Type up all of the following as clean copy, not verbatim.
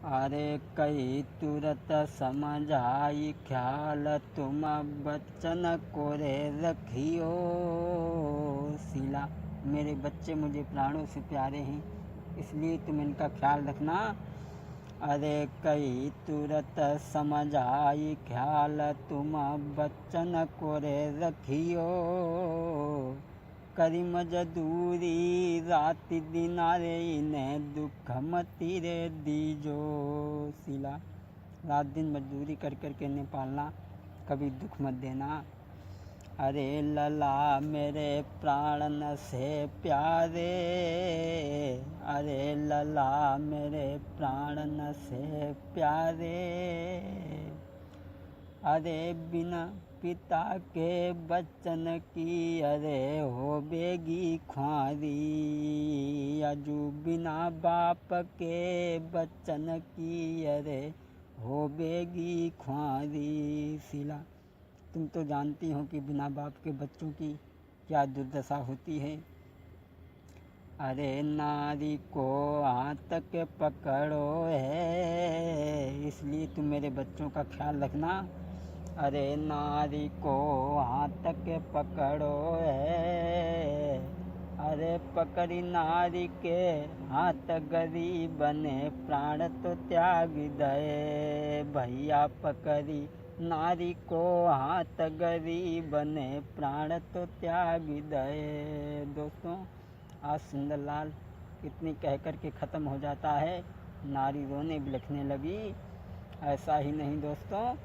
अरे कई तुरत समझ आई ख्याल तुम बच्चन को रे रखियो सिला। मेरे बच्चे मुझे प्राणों से प्यारे हैं, इसलिए तुम इनका ख्याल रखना। अरे कई तुरत समझ आई ख्याल तुम बच्चन को रे रखियो करी मजदूरी रात दिन रे इन्हें दुख मती रे दीजो सिला। रात दिन मजदूरी कर कर के इन्हें पालना, कभी दुख मत देना। अरे लला मेरे प्राण से प्यारे, अरे लला मेरे प्राण से प्यारे, अरे बिना पिता के बच्चन की अरे हो बेगी ख्वारी, अजू बिना बाप के बच्चन की अरे हो बेगी ख्वारी सिला। तुम तो जानती हो कि बिना बाप के बच्चों की क्या दुर्दशा होती है। अरे नारी को हाथ के पकड़ो है, इसलिए तुम मेरे बच्चों का ख्याल रखना। अरे नारी को हाथ के पकड़ो है, अरे पकड़ी नारी के हाथ गरीब ने प्राण तो त्याग दे भैया, पकड़ी नारी को हाथ गरीब ने प्राण तो त्याग दे। दोस्तों, आज सुंदरलाल इतनी कह कर के ख़त्म हो जाता है। नारी रोने बिलखने लगी। ऐसा ही नहीं दोस्तों,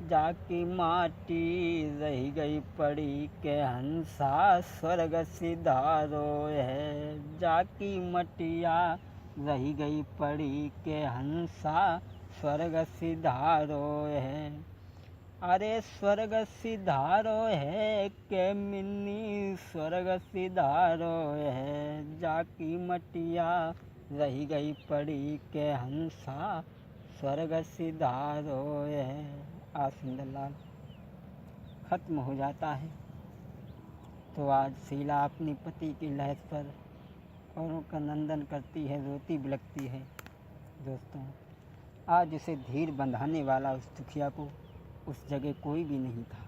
जाकी माटी रही गई पड़ी के हंसा स्वर्ग सिधारो है, जाकी मटिया रही गई पड़ी के हंसा स्वर्ग सिधारो है। अरे स्वर्ग सिधारो है के मिन्नी स्वर्ग सिधारो है, जाकी मटिया रही गई पड़ी के हंसा स्वर्ग सिधारो है। आज सुंदरलाल ख़त्म हो जाता है। तो आज शीला अपनी पति की लहर पर औरों का नंदन करती है, रोती बिलखती है। दोस्तों, आज उसे धीर बंधाने वाला उस दुखिया को उस जगह कोई भी नहीं था।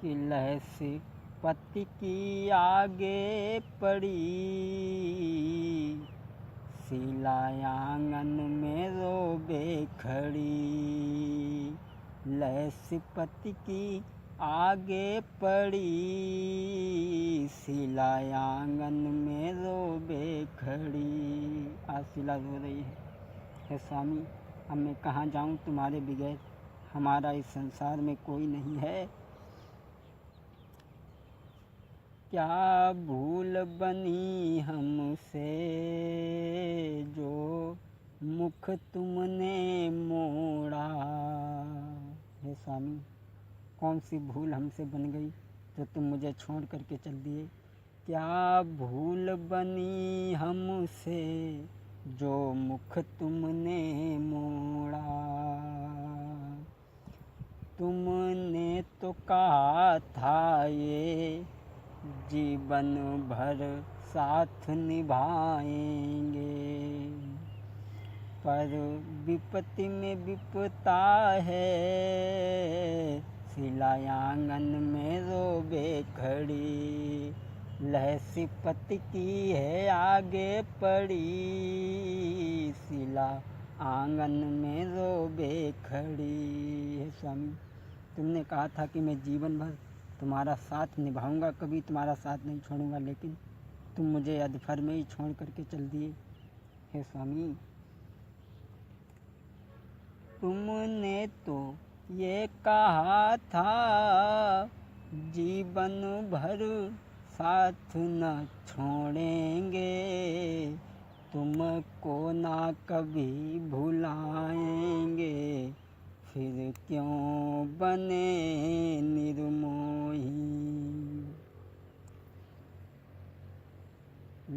कि लहर से पति की आगे पड़ी, शीला आंगन में रोबे खड़ी, लहर से पति की आगे पड़ी, शीला आंगन में रोबे खड़ी। आज शीला रो रही है, हे स्वामी अब मैं कहाँ जाऊँ तुम्हारे बगैर, हमारा इस संसार में कोई नहीं है। क्या भूल बनी हमसे जो मुख तुमने मोड़ा। हे स्वामी, कौन सी भूल हमसे बन गई जो तुम मुझे छोड़ करके चल दिए। क्या भूल बनी हमसे जो मुख तुमने मोड़ा, तुमने तो कहा था ये जीवन भर साथ निभाएंगे, पर विपत्ति में विपता है, शीला आंगन में रोबे खड़ी, लहर सी पति की है आगे पड़ी, शीला आंगन में रोबे खड़ी। है स्वामी, तुमने कहा था कि मैं जीवन भर तुम्हारा साथ निभाऊंगा, कभी तुम्हारा साथ नहीं छोड़ूंगा, लेकिन तुम मुझे अधफर में ही छोड़ करके चल दिए। हे स्वामी, तुमने तो ये कहा था जीवन भर साथ न छोड़ेंगे, तुमको ना कभी भुलाएंगे, फिर क्यों बने निर्मोही।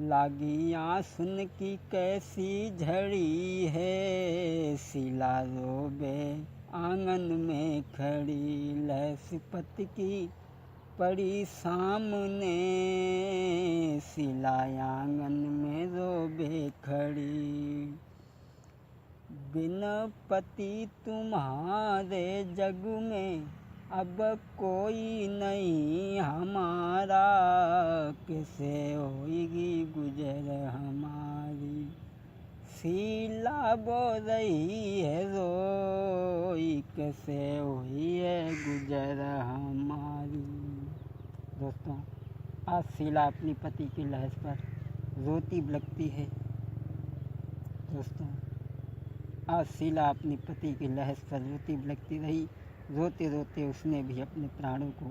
लागी आंसुन की कैसी झड़ी है, शीला रोबे आंगन में खड़ी, लहर सिपत की पड़ी सामने, शीला आंगन होवे खड़ी। बिन पति तुम्हारे जग में अब कोई नहीं हमारा, कैसे होएगी गुजर हमारी। शीला बो रही है रोई, कैसे हुई है गुजर हमारी। दोस्तों, आज शीला अपनी पति की लाश पर रोती बिलखती है। दोस्तों, आज शीला अपनी पति की लाश पर रोती बिलखती रही। रोते रोते उसने भी अपने प्राणों को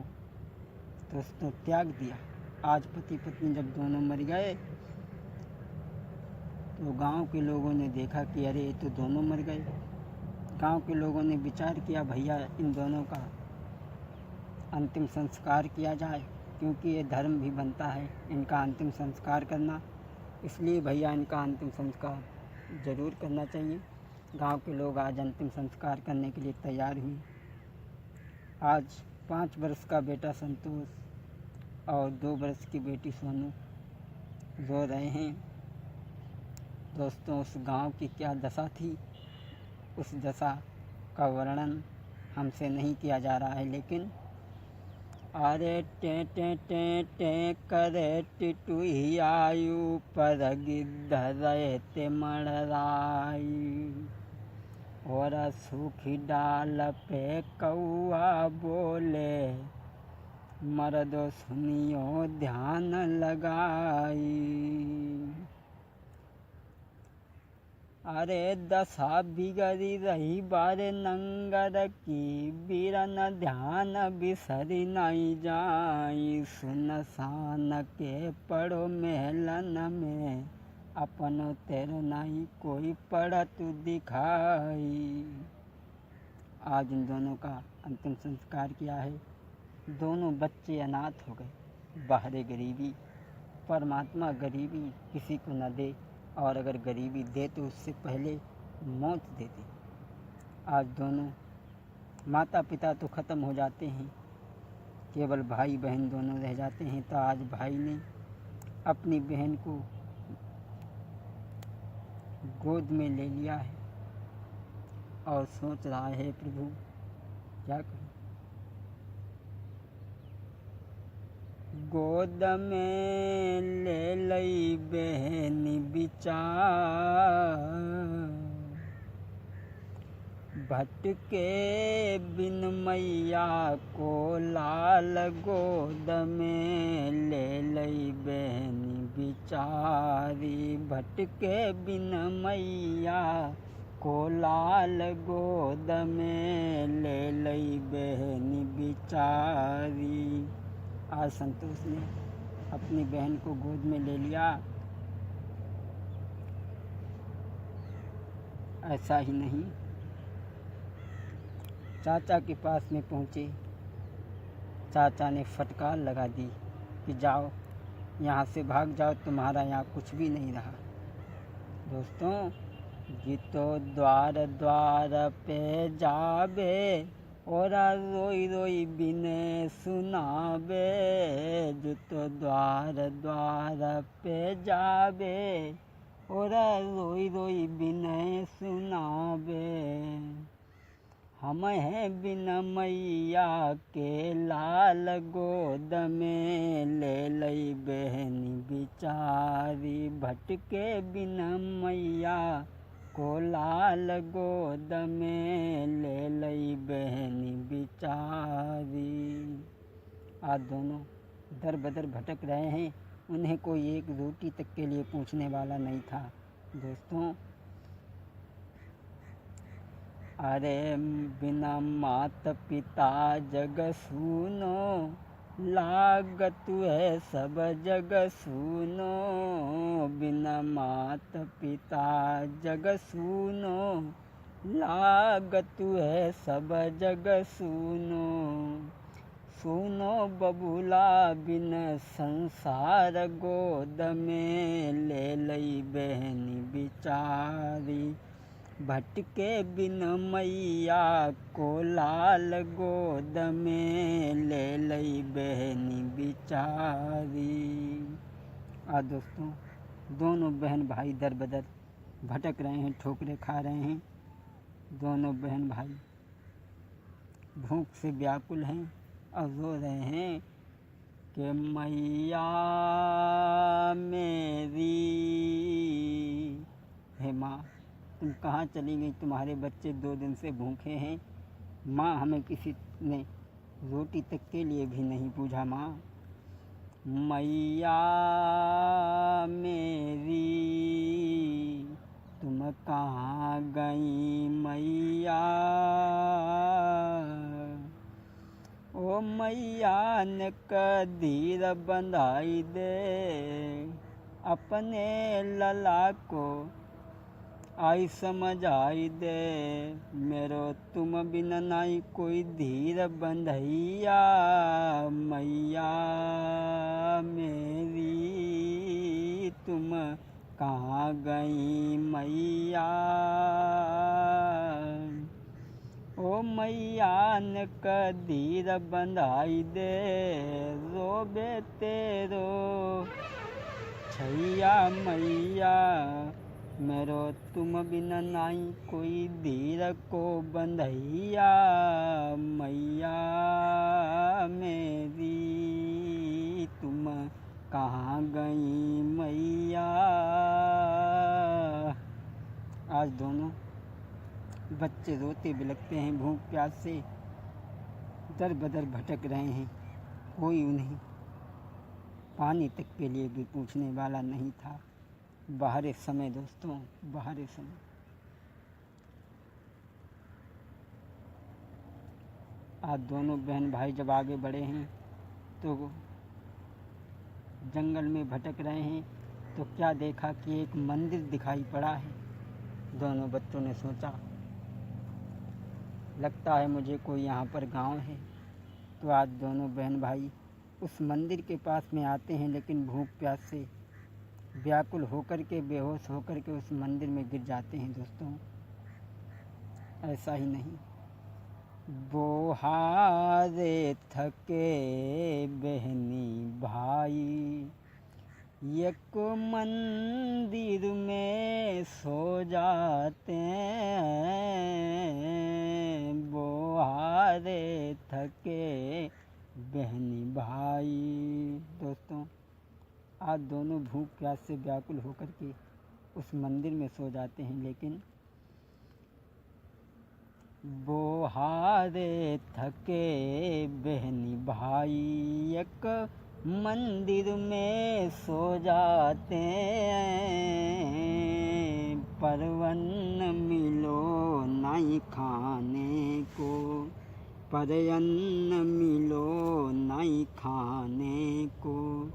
दोस्तों त्याग दिया। आज पति पत्नी जब दोनों मर गए तो गांव के लोगों ने देखा कि अरे ये तो दोनों मर गए। गांव के लोगों ने विचार किया भैया इन दोनों का अंतिम संस्कार किया जाए, क्योंकि ये धर्म भी बनता है इनका अंतिम संस्कार करना, इसलिए भैया इनका अंतिम संस्कार ज़रूर करना चाहिए। गांव के लोग आज अंतिम संस्कार करने के लिए तैयार हुए। आज 5 वर्ष का बेटा संतोष और 2 वर्ष की बेटी सोनू रो रहे हैं। दोस्तों, उस गांव की क्या दशा थी, उस दशा का वर्णन हमसे नहीं किया जा रहा है, लेकिन अरे टे टे टे टे करे टिटुही आयु पर गिद्ध रहते मड़राई, और सूखी डाल पे कौआ बोले मर्दो सुनियो ध्यान लगाई। अरे दशा बिगड़ी रही बारे नंगर की, बीरन ध्यान बिसरी नहीं जाई। सुनसान के पड़ो महलन में, अपनो तेरो नहीं कोई पड़त दिखाई। आज इन दोनों का अंतिम संस्कार किया है। दोनों बच्चे अनाथ हो गए। बाहरे गरीबी, परमात्मा गरीबी किसी को न दे, और अगर गरीबी दे तो उससे पहले मौत दे दे। आज दोनों माता पिता तो ख़त्म हो जाते हैं, केवल भाई बहन दोनों रह जाते हैं। तो आज भाई ने अपनी बहन को गोद में ले लिया है और सोच रहा है प्रभु क्या करूं। गोद में ले लई बहन बिचार, भटके बिन मैया को लाल। गोद में ले लई बहन बिचारी, भटके बिन मैया को लाल। गोद में ले लई बहन बिचारी। आज संतोष ने अपनी बहन को गोद में ले लिया। ऐसा ही नहीं, चाचा के पास में पहुँचे। चाचा ने फटकार लगा दी कि जाओ यहाँ से भाग जाओ, तुम्हारा यहाँ कुछ भी नहीं रहा। दोस्तों, गीतो द्वार द्वार पे जाबे, और रोई रोई बिने सुनाबे। जूतो द्वार द्वार पे जाबे, और रोई रोई बिने सुनाबे। हम हैं बिन मैया के लाल, गोद में ले लई बहन बिचारी। भटके बिन मैया को लाल, गोद में ले लई बहन बिचारी। आज दोनों दर बदर भटक रहे हैं। उन्हें कोई एक रोटी तक के लिए पूछने वाला नहीं था। दोस्तों, अरे बिना मात पिता जग सूनो, लागत है सब जग सूनो। बिना मात पिता जग सूनो, लागत है सब जग सूनो। सुनो बबूला बिन संसार, गोद में ले लई बहन बिचारी। भटके बिन मैया को लाल, गोद में ले लई बहन बिचारी। दोस्तों, दोनों बहन भाई दर बदर भटक रहे हैं, ठोकरें खा रहे हैं। दोनों बहन भाई भूख से व्याकुल हैं और रो रहे हैं कि मैया मेरी, हे माँ तुम कहाँ चली गई? तुम्हारे बच्चे 2 दिन से भूखे हैं। माँ, हमें किसी ने रोटी तक के लिए भी नहीं पूछा। माँ, मैया मेरी तुम कहाँ गई? मैया, ओ मैया ने कदीर बंधाई दे अपने लला को, आई समझ आई दे मेरो तुम बिन नाई कोई धीर बंधैया। मैया मेरी तुम कहाँ गई? मैया, ओ मैया ने कदीर बंधाई दे रोबे तेरो छैया। मैया मेरो तुम बिना नाई कोई धीर को बंधैया। मैया मेरी तुम कहाँ गई? मैया। आज दोनों बच्चे रोते बिलखते हैं, भूख प्यास से दर बदर भटक रहे हैं। कोई उन्हें पानी तक के लिए भी पूछने वाला नहीं था। बाहर समय दोस्तों, बाहर समय। आज दोनों बहन भाई जब आगे बढ़े हैं तो जंगल में भटक रहे हैं तो क्या देखा कि एक मंदिर दिखाई पड़ा है। दोनों बच्चों ने सोचा लगता है मुझे कोई यहाँ पर गांव है। तो आज दोनों बहन भाई उस मंदिर के पास में आते हैं, लेकिन भूख प्यास से व्याकुल होकर के, बेहोश होकर के उस मंदिर में गिर जाते हैं। दोस्तों, ऐसा ही नहीं, बोहारे थके बहनी भाई एक मंदिर में सो जाते हैं। बोहारे थके बहनी भाई। दोस्तों, आज दोनों भूख प्यास से व्याकुल होकर के उस मंदिर में सो जाते हैं, लेकिन बोहारे थके बहनी भाई एक मंदिर में सो जाते हैं। परवन मिलो नहीं खाने को, परअन्न मिलो नहीं खाने को,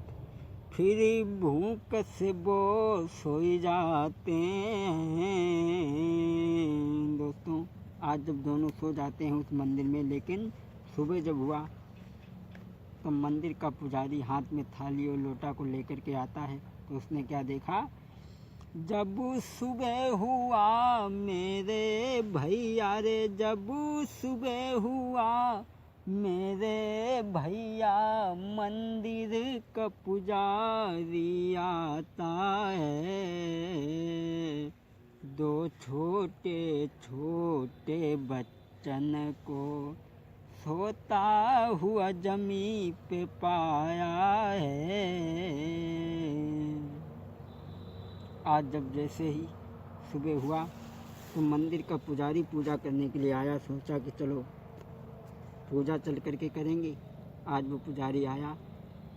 फिर भूख से वो सोई जाते हैं। दोस्तों, आज जब दोनों सो जाते हैं उस मंदिर में, लेकिन सुबह जब हुआ तो मंदिर का पुजारी हाथ में थाली और लोटा को लेकर के आता है। तो उसने क्या देखा? जब सुबह हुआ मेरे भैया रे, जब सुबह हुआ मेरे भैया, मंदिर का पुजारी आता है। 2 छोटे छोटे बच्चन को सोता हुआ जमी पे पाया है। आज जब जैसे ही सुबह हुआ तो मंदिर का पुजारी पूजा करने के लिए आया। सोचा कि चलो पूजा चल करके करेंगे। आज वो पुजारी आया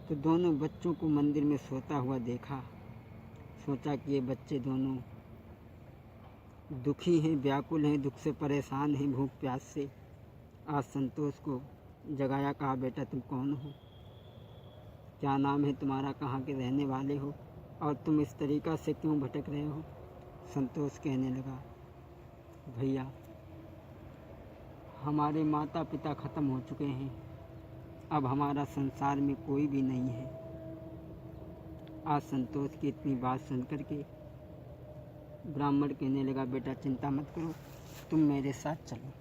तो दोनों बच्चों को मंदिर में सोता हुआ देखा। सोचा कि ये बच्चे दोनों दुखी हैं, व्याकुल हैं, दुख से परेशान हैं, भूख प्यास से। आज संतोष को जगाया, कहा बेटा तुम कौन हो, क्या नाम है तुम्हारा, कहाँ के रहने वाले हो और तुम इस तरीक़ा से क्यों भटक रहे हो। संतोष कहने लगा, भैया हमारे माता पिता ख़त्म हो चुके हैं, अब हमारा संसार में कोई भी नहीं है। आज संतोष की इतनी बात सुन कर के ब्राह्मण कहने लगा, बेटा चिंता मत करो, तुम मेरे साथ चलो।